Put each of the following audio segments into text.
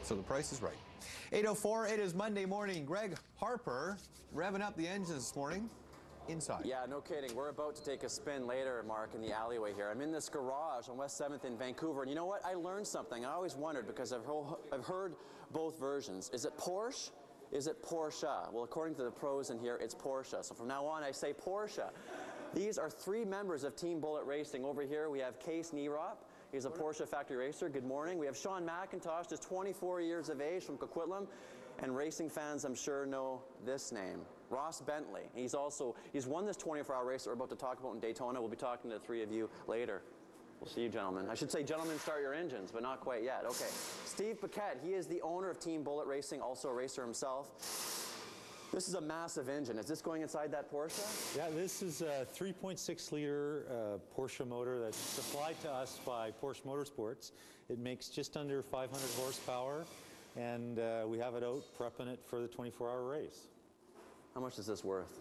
So the price is right. 8:04, it is Monday morning. Greg Harper revving up the engine this morning inside. Yeah, no kidding. We're about to take a spin later, Mark, in the alleyway here. I'm in this garage on West 7th in Vancouver, and you know what? I learned something. I always wondered because I've heard both versions. Is it Porsche? Is it Porsche? Well, according to the pros in here, it's Porsche. So from now on, I say Porsche. These are three members of Team Bullet Racing. Over here, we have Case Nierop. He's a Porsche factory racer. Good morning. We have Sean McIntosh, just 24 years of age from Coquitlam. And racing fans, I'm sure, know this name. Ross Bentley. He's won this 24-hour race that we're about to talk about in Daytona. We'll be talking to the three of you later. We'll see you, gentlemen. I should say, gentlemen, start your engines, but not quite yet. Okay. Steve Paquette, he is the owner of Team Bullet Racing, also a racer himself. This is a massive engine. Is this going inside that Porsche? Yeah, this is a 3.6-liter Porsche motor that's supplied to us by Porsche Motorsports. It makes just under 500 horsepower, and we have it out prepping it for the 24-hour race. How much is this worth?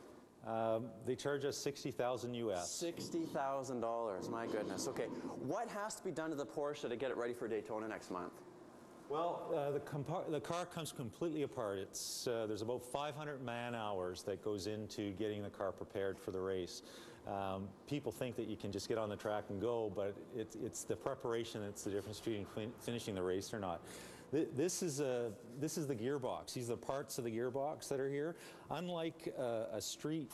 They charge us $60,000 US. $60,000, my goodness. Okay, what has to be done to the Porsche to get it ready for Daytona next month? Well, the car comes completely apart. There's about 500 man-hours that goes into getting the car prepared for the race. People think that you can just get on the track and go, but it's the preparation that's the difference between finishing the race or not. This is the gearbox. These are the parts of the gearbox that are here. Unlike a street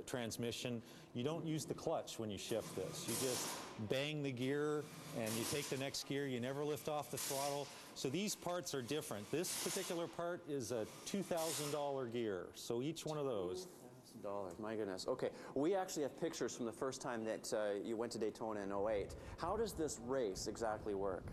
transmission, you don't use the clutch when you shift this. You just bang the gear and you take the next gear. You never lift off the throttle. So these parts are different. This particular part is a $2,000 gear. So each one of those. $2,000, my goodness. Okay, we actually have pictures from the first time that you went to Daytona in '08. How does this race exactly work?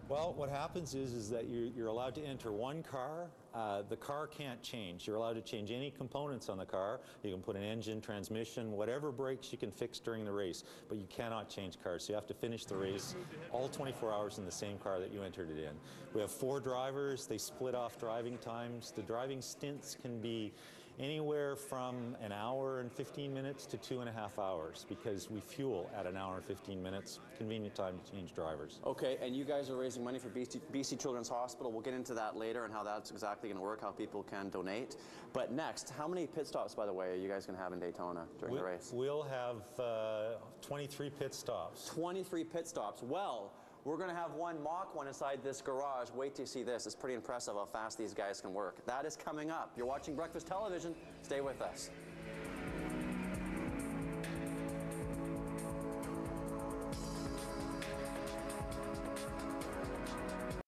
Well, what happens is that you're allowed to enter one car. The car can't change. You're allowed to change any components on the car. You can put an engine, transmission, whatever breaks you can fix during the race, but you cannot change cars. So you have to finish the race all 24 hours in the same car that you entered it in. We have 4 drivers. They split off driving times. The driving stints can be anywhere from an hour and 15 minutes to 2.5 hours because we fuel at an hour and 15 minutes. Convenient time to change drivers. Okay, and you guys are raising money for BC Children's Hospital. We'll get into that later and how that's exactly going to work, how people can donate. But next, how many pit stops, by the way, are you guys going to have in Daytona during the race? We'll have 23 pit stops. 23 pit stops. Well, we're going to have one mock one inside this garage. Wait till you see this. It's pretty impressive how fast these guys can work. That is coming up. You're watching Breakfast Television. Stay with us.